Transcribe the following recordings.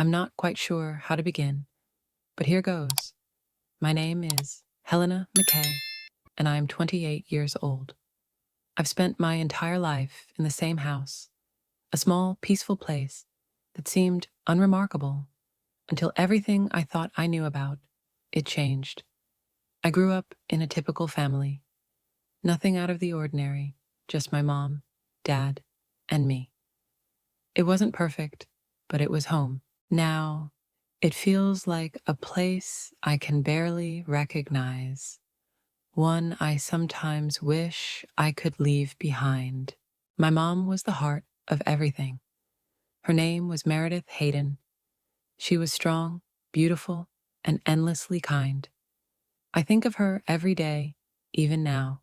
I'm not quite sure how to begin, but here goes. My name is Helena McKay, and I am 28 years old. I've spent my entire life in the same house, a small, peaceful place that seemed unremarkable until everything I thought I knew about it changed. I grew up in a typical family, nothing out of the ordinary, just my mom, dad, and me. It wasn't perfect, but it was home. Now, it feels like a place I can barely recognize, one I sometimes wish I could leave behind. My mom was the heart of everything. Her name was Meredith Hayden. She was strong, beautiful, and endlessly kind. I think of her every day, even now.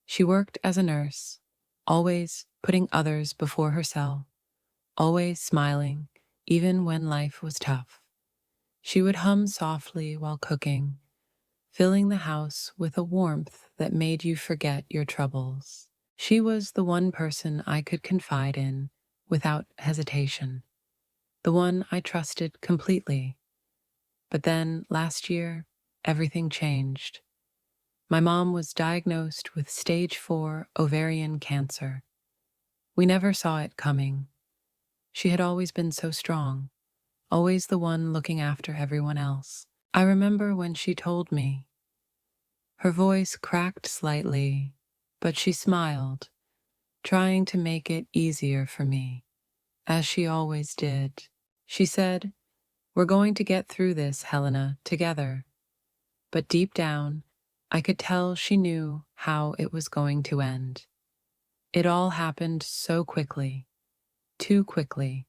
She worked as a nurse, always putting others before herself, always smiling, even when life was tough. She would hum softly while cooking, filling the house with a warmth that made you forget your troubles. She was the one person I could confide in without hesitation, the one I trusted completely. But then, last year, everything changed. My mom was diagnosed with stage 4 ovarian cancer. We never saw it coming. She had always been so strong, always the one looking after everyone else. I remember when she told me. Her voice cracked slightly, but she smiled, trying to make it easier for me, as she always did. She said, "We're going to get through this, Helena, together." But deep down, I could tell she knew how it was going to end. It all happened so quickly, too quickly.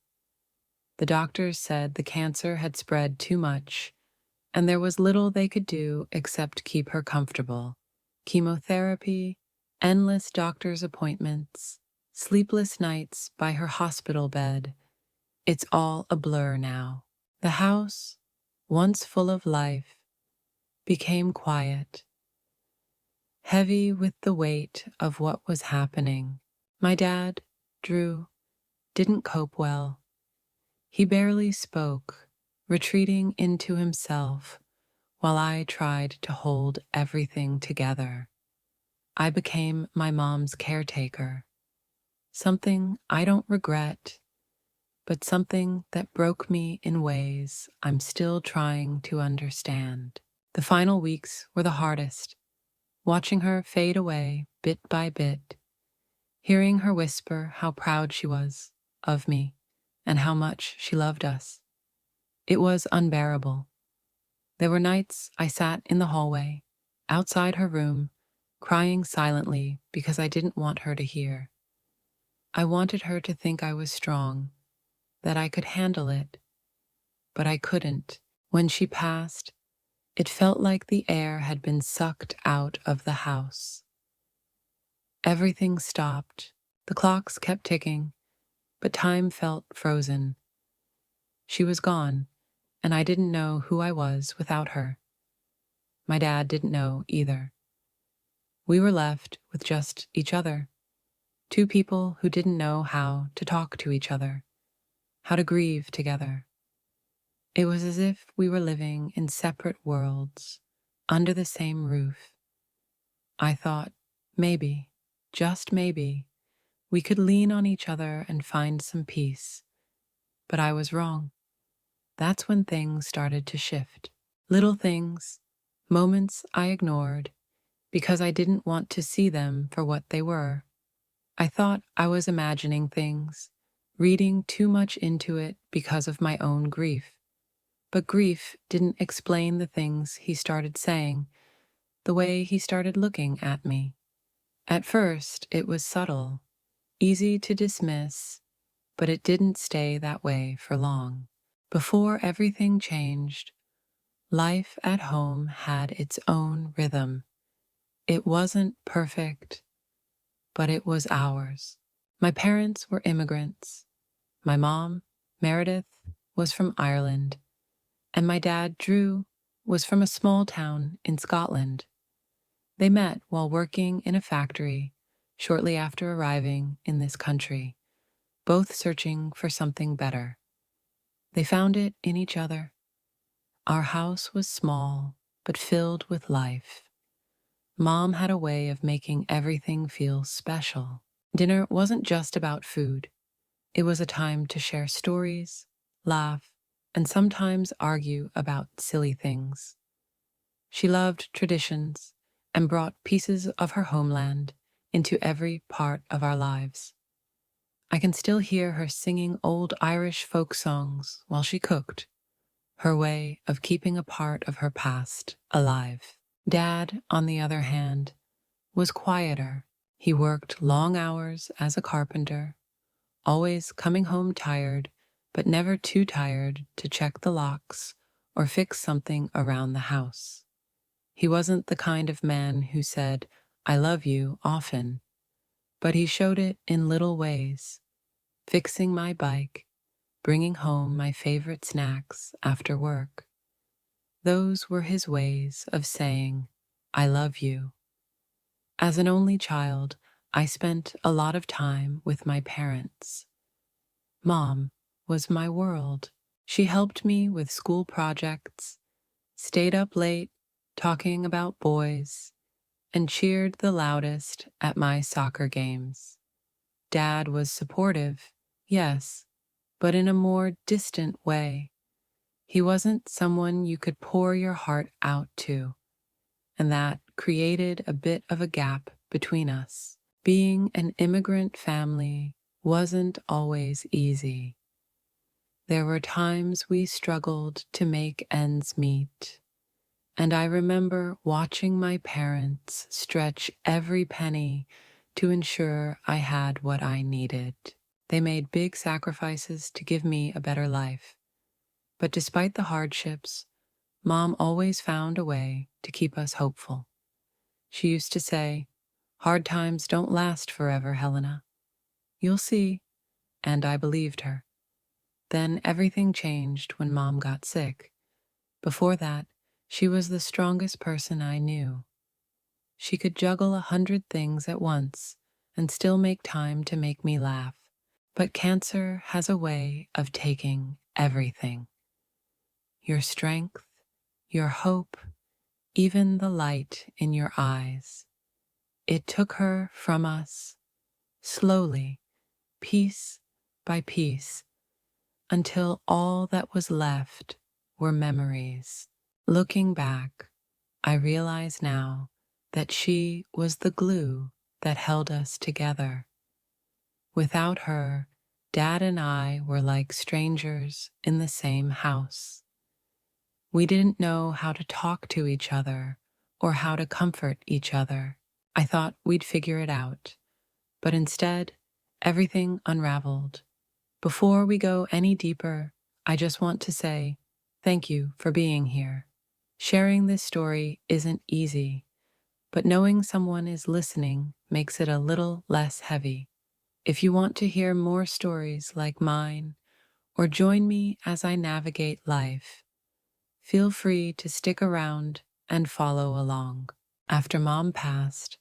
The doctors said the cancer had spread too much, and there was little they could do except keep her comfortable. Chemotherapy, endless doctor's appointments, sleepless nights by her hospital bed. It's all a blur now. The house, once full of life, became quiet, heavy with the weight of what was happening. My dad, Drew, didn't cope well. He barely spoke, retreating into himself while I tried to hold everything together. I became my mom's caretaker, something I don't regret, but something that broke me in ways I'm still trying to understand. The final weeks were the hardest, watching her fade away bit by bit, hearing her whisper how proud she was of me and how much she loved us. It was unbearable. There were nights I sat in the hallway, outside her room, crying silently because I didn't want her to hear. I wanted her to think I was strong, that I could handle it, but I couldn't. When she passed, it felt like the air had been sucked out of the house. Everything stopped. The clocks kept ticking, but time felt frozen. She was gone, and I didn't know who I was without her. My dad didn't know either. We were left with just each other, two people who didn't know how to talk to each other, how to grieve together. It was as if we were living in separate worlds, under the same roof. I thought, maybe, just maybe, we could lean on each other and find some peace. But I was wrong. That's when things started to shift. Little things, moments I ignored because I didn't want to see them for what they were. I thought I was imagining things, reading too much into it because of my own grief. But grief didn't explain the things he started saying, the way he started looking at me. At first, it was subtle, easy to dismiss, but it didn't stay that way for long. Before everything changed, life at home had its own rhythm. It wasn't perfect, but it was ours. My parents were immigrants. My mom, Meredith, was from Ireland, and my dad, Drew, was from a small town in Scotland. They met while working in a factory shortly after arriving in this country, both searching for something better. They found it in each other. Our house was small, but filled with life. Mom had a way of making everything feel special. Dinner wasn't just about food. It was a time to share stories, laugh, and sometimes argue about silly things. She loved traditions and brought pieces of her homeland into every part of our lives. I can still hear her singing old Irish folk songs while she cooked, her way of keeping a part of her past alive. Dad, on the other hand, was quieter. He worked long hours as a carpenter, always coming home tired, but never too tired to check the locks or fix something around the house. He wasn't the kind of man who said, "I love you," often, but he showed it in little ways, fixing my bike, bringing home my favorite snacks after work. Those were his ways of saying, "I love you." As an only child, I spent a lot of time with my parents. Mom was my world. She helped me with school projects, stayed up late talking about boys, and cheered the loudest at my soccer games. Dad was supportive, yes, but in a more distant way. He wasn't someone you could pour your heart out to, and that created a bit of a gap between us. Being an immigrant family wasn't always easy. There were times we struggled to make ends meet, and I remember watching my parents stretch every penny to ensure I had what I needed. They made big sacrifices to give me a better life, but despite the hardships, Mom always found a way to keep us hopeful. She used to say, "Hard times don't last forever, Helena. You'll see," and I believed her. Then everything changed when Mom got sick. Before that, she was the strongest person I knew. She could juggle 100 things at once and still make time to make me laugh. But cancer has a way of taking everything. Your strength, your hope, even the light in your eyes. It took her from us, slowly, piece by piece, until all that was left were memories. Looking back, I realize now that she was the glue that held us together. Without her, Dad and I were like strangers in the same house. We didn't know how to talk to each other or how to comfort each other. I thought we'd figure it out, but instead, everything unraveled. Before we go any deeper, I just want to say thank you for being here. Sharing this story isn't easy, but knowing someone is listening makes it a little less heavy. If you want to hear more stories like mine, or join me as I navigate life, feel free to stick around and follow along. After Mom passed,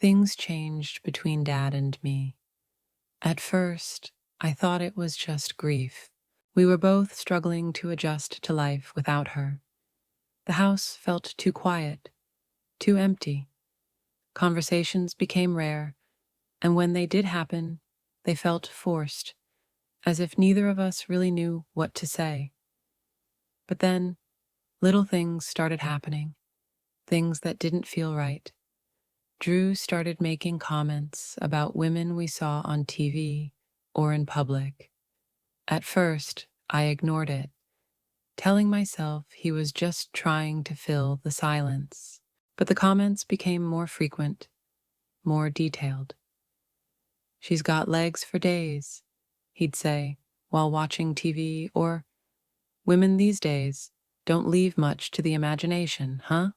things changed between Dad and me. At first, I thought it was just grief. We were both struggling to adjust to life without her. The house felt too quiet, too empty. Conversations became rare, and when they did happen, they felt forced, as if neither of us really knew what to say. But then, little things started happening, things that didn't feel right. Drew started making comments about women we saw on TV or in public. At first, I ignored it, telling myself he was just trying to fill the silence. But the comments became more frequent, more detailed. "She's got legs for days," he'd say while watching TV, or "Women these days don't leave much to the imagination, huh?"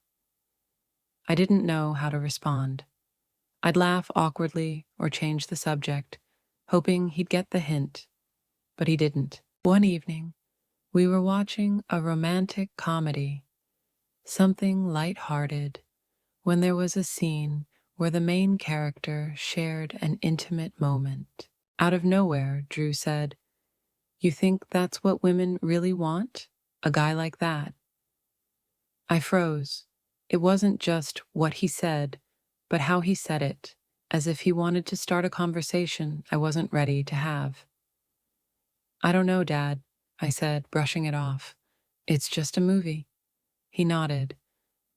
I didn't know how to respond. I'd laugh awkwardly or change the subject, hoping he'd get the hint, but he didn't. One evening, we were watching a romantic comedy, something light-hearted, when there was a scene where the main character shared an intimate moment. Out of nowhere, Drew said, You think that's what women really want? A guy like that? I froze. It wasn't just what he said, but how he said it, as if he wanted to start a conversation I wasn't ready to have. I don't know, Dad, I said, brushing it off. It's just a movie. He nodded,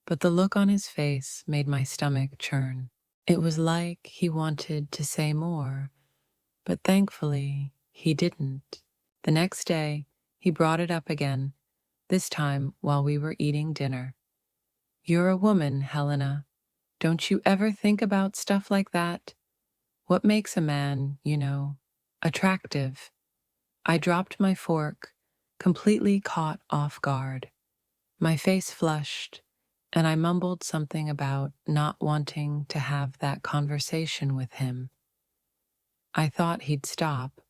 but the look on his face made my stomach churn. It was like he wanted to say more, but thankfully he didn't. The next day, he brought it up again, this time while we were eating dinner. You're a woman, Helena. Don't you ever think about stuff like that? What makes a man, attractive? I dropped my fork, completely caught off guard. My face flushed, and I mumbled something about not wanting to have that conversation with him. I thought he'd stop,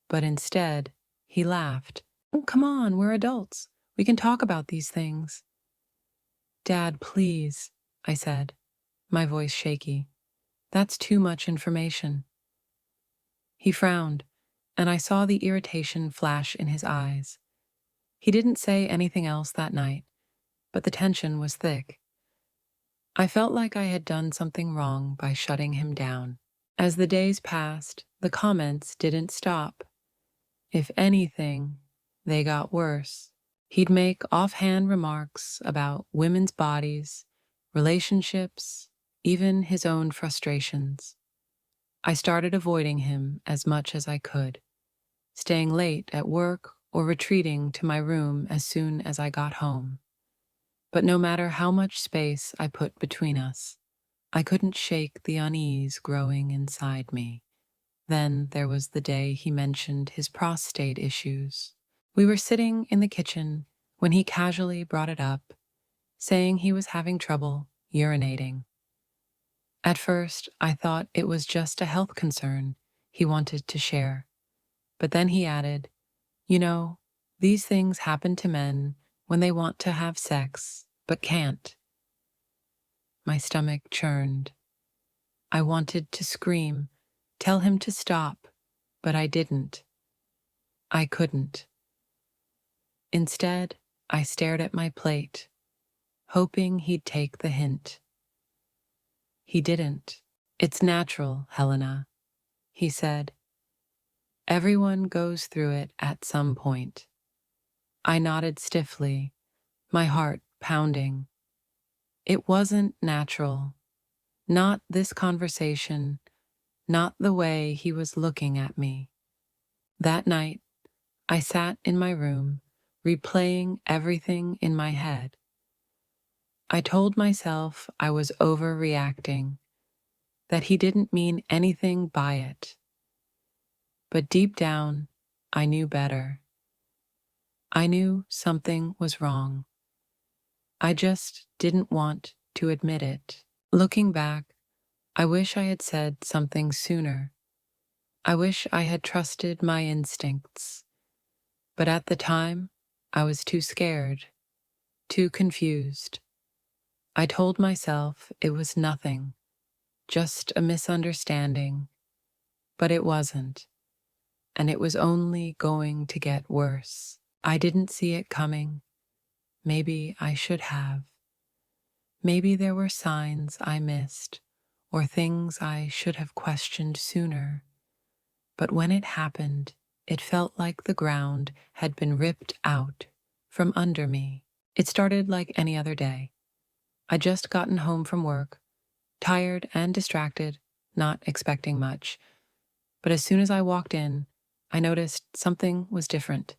but instead, he laughed. Oh, come on, we're adults. We can talk about these things. Dad, please, I said, my voice shaky. That's too much information. He frowned, and I saw the irritation flash in his eyes. He didn't say anything else that night, but the tension was thick. I felt like I had done something wrong by shutting him down. As the days passed, the comments didn't stop. If anything, they got worse. He'd make offhand remarks about women's bodies, relationships, even his own frustrations. I started avoiding him as much as I could, staying late at work or retreating to my room as soon as I got home. But no matter how much space I put between us, I couldn't shake the unease growing inside me. Then there was the day he mentioned his prostate issues. We were sitting in the kitchen when he casually brought it up, saying he was having trouble urinating. At first, I thought it was just a health concern he wanted to share. But then he added, these things happen to men when they want to have sex, but can't. My stomach churned. I wanted to scream, tell him to stop, but I didn't. I couldn't. Instead, I stared at my plate, hoping he'd take the hint. He didn't. It's natural, Helena, he said. Everyone goes through it at some point. I nodded stiffly, my heart pounding. It wasn't natural. Not this conversation, not the way he was looking at me. That night, I sat in my room, replaying everything in my head. I told myself I was overreacting, that he didn't mean anything by it. But deep down, I knew better. I knew something was wrong. I just didn't want to admit it. Looking back, I wish I had said something sooner. I wish I had trusted my instincts. But at the time, I was too scared, too confused. I told myself it was nothing, just a misunderstanding. But it wasn't, and it was only going to get worse. I didn't see it coming. Maybe I should have. Maybe there were signs I missed, or things I should have questioned sooner. But when it happened, it felt like the ground had been ripped out from under me. It started like any other day. I'd just gotten home from work, tired and distracted, not expecting much. But as soon as I walked in, I noticed something was different.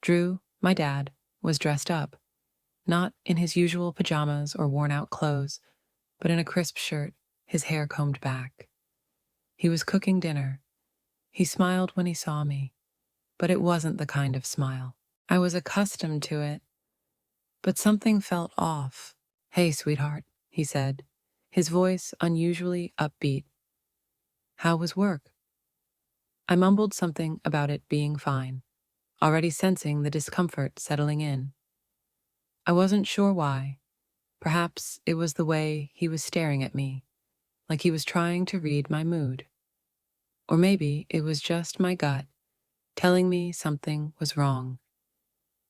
Drew, my dad, was dressed up, not in his usual pajamas or worn-out clothes, but in a crisp shirt, his hair combed back. He was cooking dinner. He smiled when he saw me, but it wasn't the kind of smile. I was accustomed to it, but something felt off. "Hey, sweetheart," he said, his voice unusually upbeat. "How was work?" I mumbled something about it being fine, already sensing the discomfort settling in. I wasn't sure why. Perhaps it was the way he was staring at me, like he was trying to read my mood. Or maybe it was just my gut, telling me something was wrong.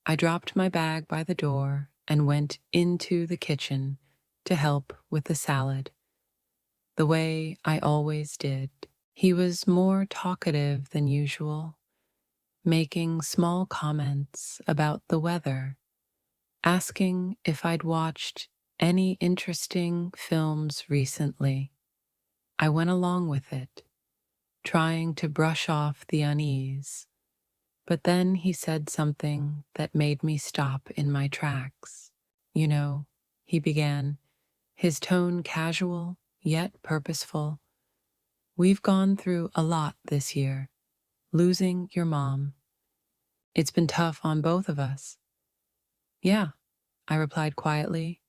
I dropped my bag by the door and went into the kitchen to help with the salad, the way I always did. He was more talkative than usual, making small comments about the weather, asking if I'd watched any interesting films recently. I went along with it, trying to brush off the unease, but then he said something that made me stop in my tracks. You know, he began, his tone casual yet purposeful. We've gone through a lot this year, losing your mom. It's been tough on both of us. Yeah, I replied quietly,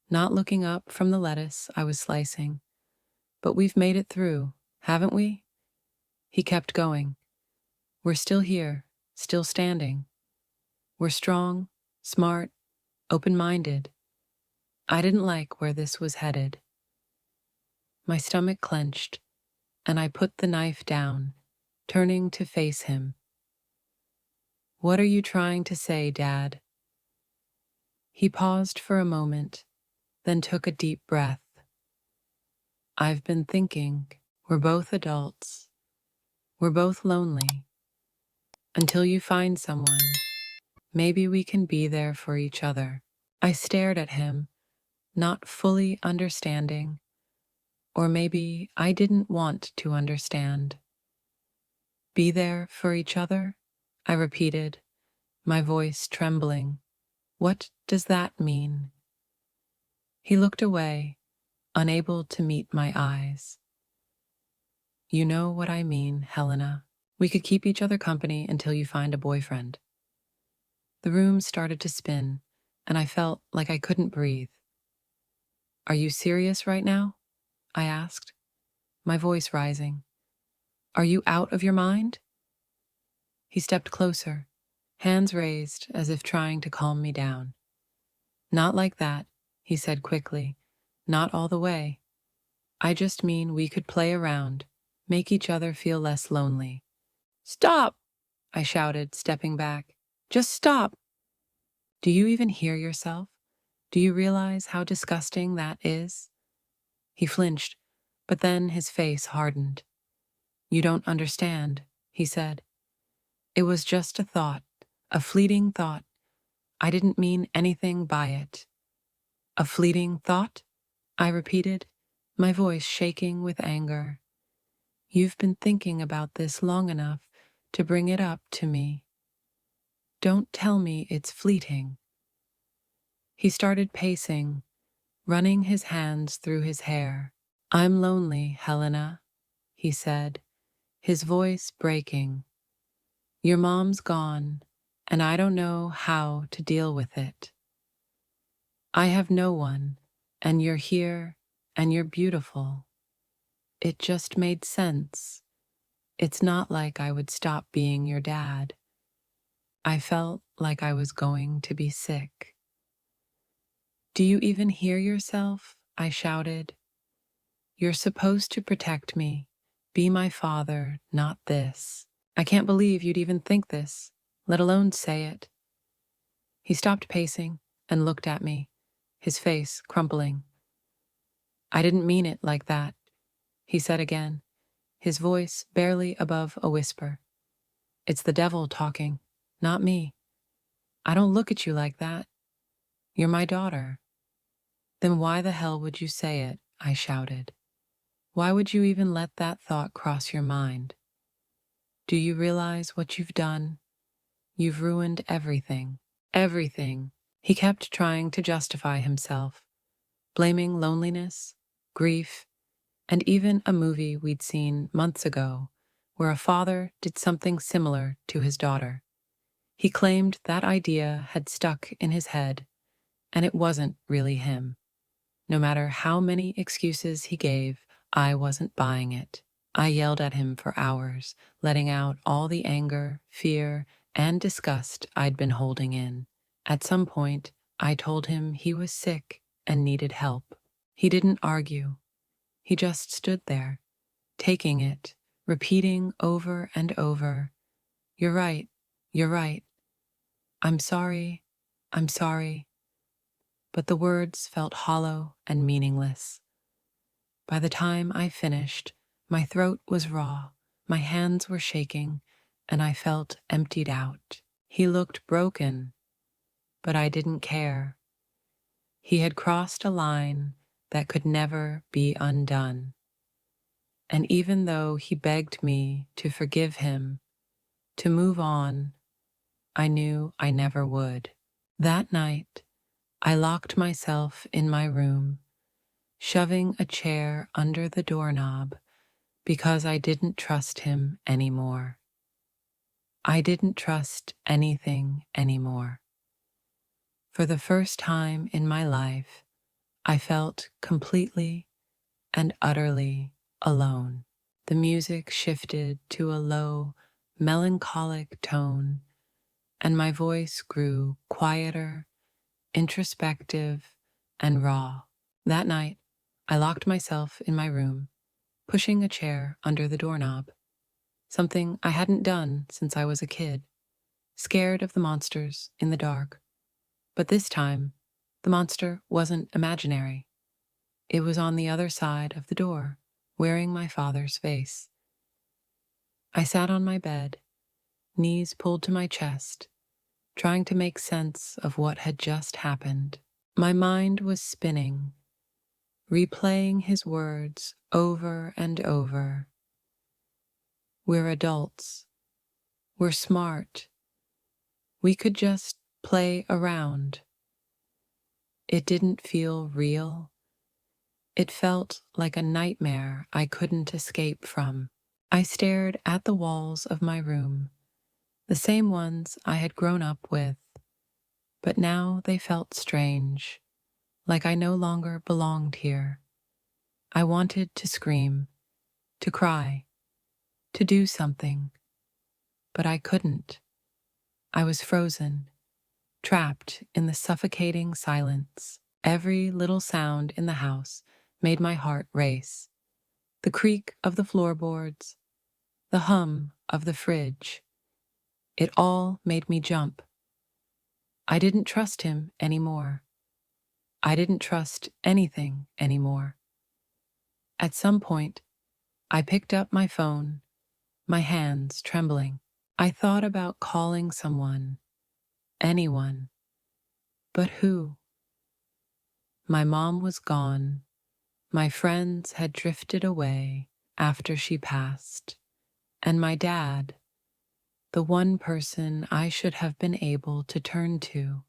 not looking up from the lettuce I was slicing. But we've made it through, haven't we? He kept going. We're still here, still standing. We're strong, smart, open-minded. I didn't like where this was headed. My stomach clenched, and I put the knife down, turning to face him. What are you trying to say, Dad? He paused for a moment, then took a deep breath. I've been thinking, we're both adults. We're both lonely. Until you find someone, maybe we can be there for each other. I stared at him, not fully understanding, or maybe I didn't want to understand. Be there for each other? I repeated, my voice trembling. What does that mean? He looked away, unable to meet my eyes. You know what I mean, Helena. We could keep each other company until you find a boyfriend. The room started to spin, and I felt like I couldn't breathe. Are you serious right now? I asked, my voice rising. Are you out of your mind? He stepped closer, hands raised as if trying to calm me down. Not like that, he said quickly. Not all the way. I just mean we could play around, make each other feel less lonely. Stop! I shouted, stepping back. Just stop! Do you even hear yourself? Do you realize how disgusting that is? He flinched, but then his face hardened. You don't understand, he said. It was just a thought, a fleeting thought. I didn't mean anything by it. A fleeting thought? I repeated, my voice shaking with anger. You've been thinking about this long enough to bring it up to me. Don't tell me it's fleeting. He started pacing, running his hands through his hair. I'm lonely, Helena, he said, his voice breaking. Your mom's gone, and I don't know how to deal with it. I have no one, and you're here, and you're beautiful. It just made sense. It's not like I would stop being your dad. I felt like I was going to be sick. Do you even hear yourself? I shouted. You're supposed to protect me, be my father, not this. I can't believe you'd even think this, let alone say it. He stopped pacing and looked at me, his face crumpling. I didn't mean it like that, he said again, his voice barely above a whisper. It's the devil talking, not me. I don't look at you like that. You're my daughter. Then why the hell would you say it? I shouted. Why would you even let that thought cross your mind? Do you realize what you've done? You've ruined everything. Everything. He kept trying to justify himself, blaming loneliness, grief, and even a movie we'd seen months ago where a father did something similar to his daughter. He claimed that idea had stuck in his head, and it wasn't really him. No matter how many excuses he gave, I wasn't buying it. I yelled at him for hours, letting out all the anger, fear, and disgust I'd been holding in. At some point, I told him he was sick and needed help. He didn't argue. He just stood there, taking it, repeating over and over, You're right. You're right. I'm sorry. I'm sorry. But the words felt hollow and meaningless. By the time I finished, my throat was raw, my hands were shaking, and I felt emptied out. He looked broken, but I didn't care. He had crossed a line that could never be undone. And even though he begged me to forgive him, to move on, I knew I never would. That night, I locked myself in my room, shoving a chair under the doorknob because I didn't trust him anymore. I didn't trust anything anymore. For the first time in my life, I felt completely and utterly alone. The music shifted to a low, melancholic tone, and my voice grew quieter, introspective, and raw. That night, I locked myself in my room, pushing a chair under the doorknob, something I hadn't done since I was a kid, scared of the monsters in the dark. But this time, the monster wasn't imaginary. It was on the other side of the door, wearing my father's face. I sat on my bed, knees pulled to my chest, trying to make sense of what had just happened. My mind was spinning, replaying his words over and over. We're adults. We're smart. We could just play around. It didn't feel real. It felt like a nightmare I couldn't escape from. I stared at the walls of my room, the same ones I had grown up with, but now they felt strange, like I no longer belonged here. I wanted to scream, to cry, to do something, but I couldn't. I was frozen, trapped in the suffocating silence. Every little sound in the house made my heart race. The creak of the floorboards, the hum of the fridge. It all made me jump. I didn't trust him anymore. I didn't trust anything anymore. At some point, I picked up my phone, my hands trembling. I thought about calling someone, anyone, but who? My mom was gone. My friends had drifted away after she passed. And my dad, the one person I should have been able to turn to,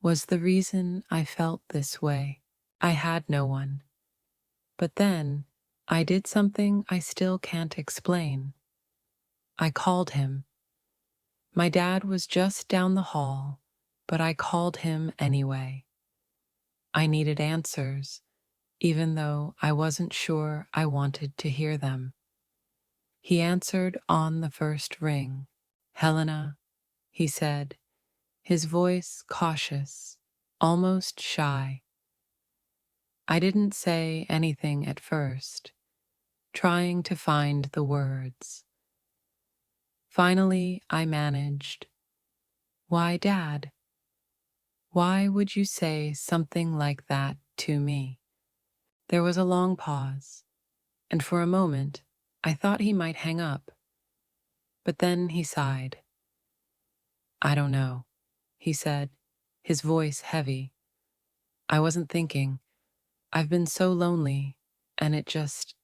was the reason I felt this way. I had no one. But then, I did something I still can't explain. I called him. My dad was just down the hall, but I called him anyway. I needed answers, even though I wasn't sure I wanted to hear them. He answered on the first ring. "Helena," he said, his voice cautious, almost shy. I didn't say anything at first, trying to find the words. Finally, I managed. "Why, Dad? Why would you say something like that to me?" There was a long pause, and for a moment, I thought he might hang up. But then he sighed. "I don't know," he said, his voice heavy. "I wasn't thinking. I've been so lonely, and it just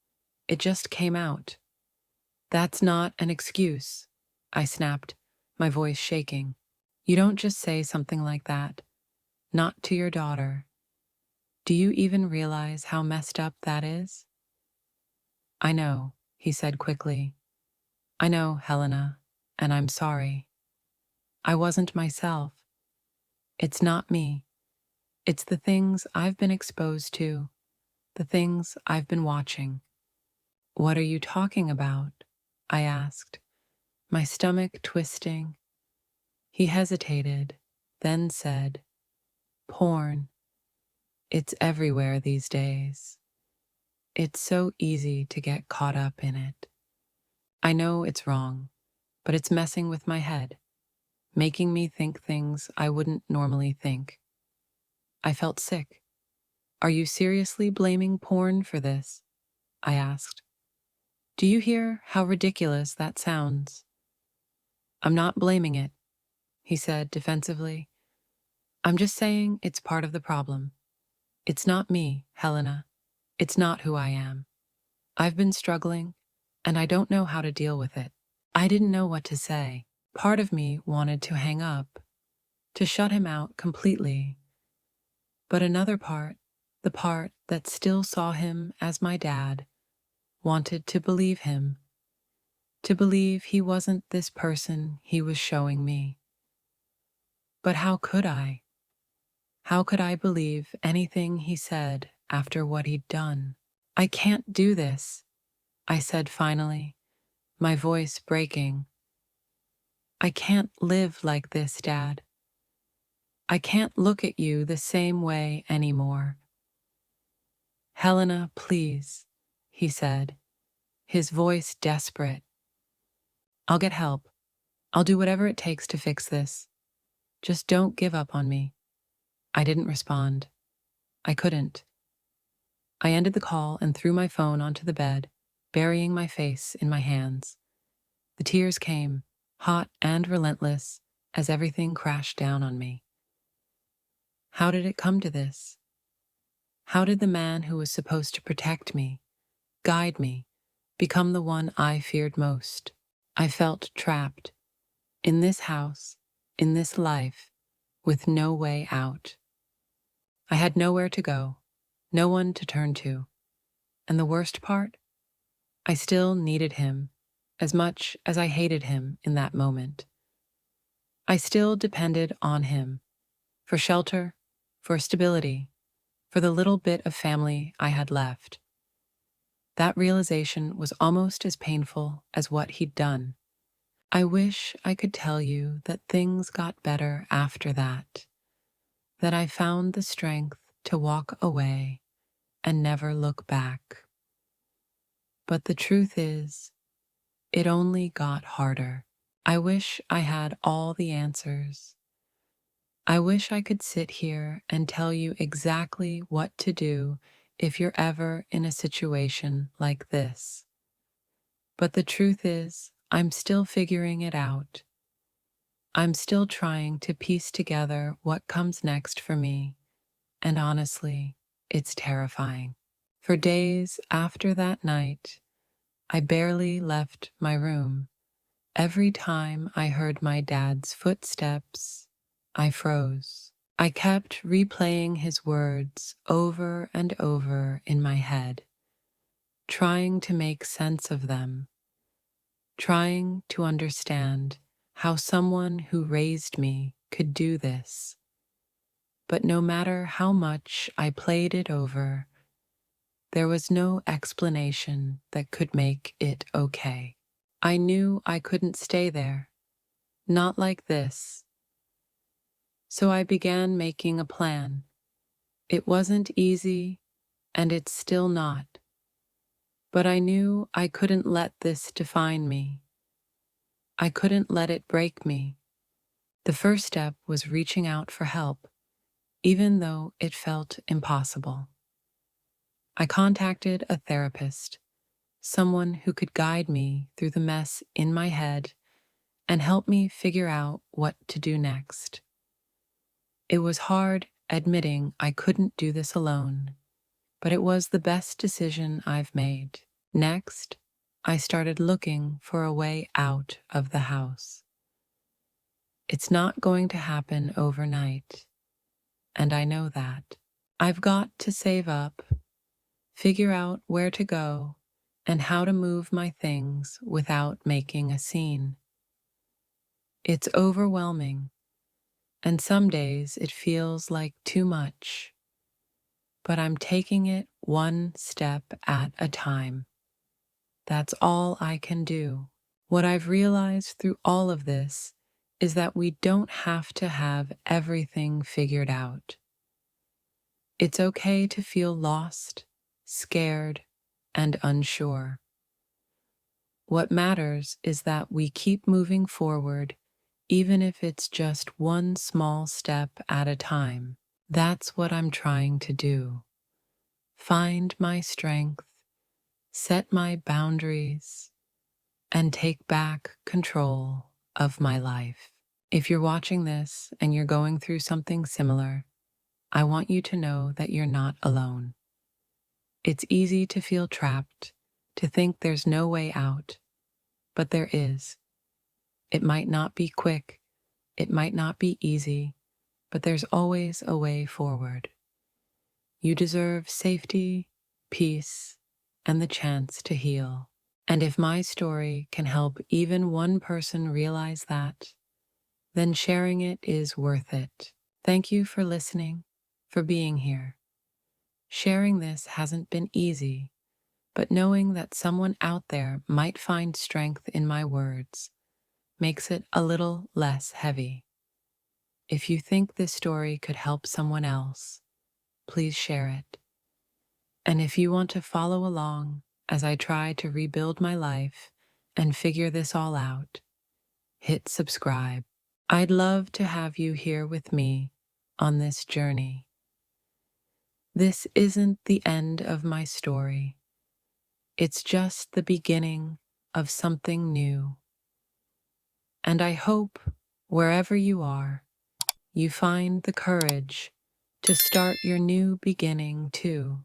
came out." "That's not an excuse," I snapped, my voice shaking. "You don't just say something like that. Not to your daughter. Do you even realize how messed up that is?" "I know," he said quickly. "I know, Helena, and I'm sorry. I wasn't myself. It's not me. It's the things I've been exposed to, the things I've been watching." "What are you talking about?" I asked, my stomach twisting. He hesitated, then said, "Porn. It's everywhere these days. It's so easy to get caught up in it. I know it's wrong, but it's messing with my head, making me think things I wouldn't normally think. I felt sick. Are you seriously blaming porn for this? I asked. Do you hear how ridiculous that sounds? I'm not blaming it, he said defensively. I'm just saying it's part of the problem. It's not me, Helena. It's not who I am. I've been struggling, and I don't know how to deal with it. I didn't know what to say. Part of me wanted to hang up, to shut him out completely. But another part, the part that still saw him as my dad, wanted to believe him, to believe he wasn't this person he was showing me. But how could I? How could I believe anything he said after what he'd done? I can't do this, I said finally, my voice breaking. I can't live like this, Dad. I can't look at you the same way anymore. Helena, please, he said, his voice desperate. I'll get help. I'll do whatever it takes to fix this. Just don't give up on me. I didn't respond. I couldn't. I ended the call and threw my phone onto the bed, burying my face in my hands. The tears came, hot and relentless, as everything crashed down on me. How did it come to this? How did the man who was supposed to protect me, guide me, become the one I feared most? I felt trapped, in this house, in this life, with no way out. I had nowhere to go, no one to turn to. And the worst part? I still needed him, as much as I hated him in that moment. I still depended on him, for shelter, for stability, for the little bit of family I had left. That realization was almost as painful as what he'd done. I wish I could tell you that things got better after that I found the strength to walk away and never look back. But the truth is, it only got harder. I wish I had all the answers. I wish I could sit here and tell you exactly what to do if you're ever in a situation like this. But the truth is, I'm still figuring it out. I'm still trying to piece together what comes next for me, and honestly, it's terrifying. For days after that night, I barely left my room. Every time I heard my dad's footsteps, I froze. I kept replaying his words over and over in my head, trying to make sense of them, trying to understand how someone who raised me could do this. But no matter how much I played it over, there was no explanation that could make it okay. I knew I couldn't stay there, not like this. So I began making a plan. It wasn't easy, and it's still not. But I knew I couldn't let this define me. I couldn't let it break me. The first step was reaching out for help, even though it felt impossible. I contacted a therapist, someone who could guide me through the mess in my head and help me figure out what to do next. It was hard admitting I couldn't do this alone, but it was the best decision I've made. Next, I started looking for a way out of the house. It's not going to happen overnight, and I know that. I've got to save up, figure out where to go, and how to move my things without making a scene. It's overwhelming, and some days it feels like too much, but I'm taking it one step at a time. That's all I can do. What I've realized through all of this is that we don't have to have everything figured out. It's okay to feel lost, scared, and unsure. What matters is that we keep moving forward, even if it's just one small step at a time. That's what I'm trying to do. Find my strength, set my boundaries, and take back control of my life. If you're watching this and you're going through something similar, I want you to know that you're not alone. It's easy to feel trapped, to think there's no way out, but there is. It might not be quick, it might not be easy, but there's always a way forward. You deserve safety, peace, and the chance to heal. And if my story can help even one person realize that, then sharing it is worth it. Thank you for listening, for being here. Sharing this hasn't been easy, but knowing that someone out there might find strength in my words makes it a little less heavy. If you think this story could help someone else, please share it. And if you want to follow along as I try to rebuild my life and figure this all out, hit subscribe. I'd love to have you here with me on this journey. This isn't the end of my story. It's just the beginning of something new. And I hope, wherever you are, you find the courage to start your new beginning too.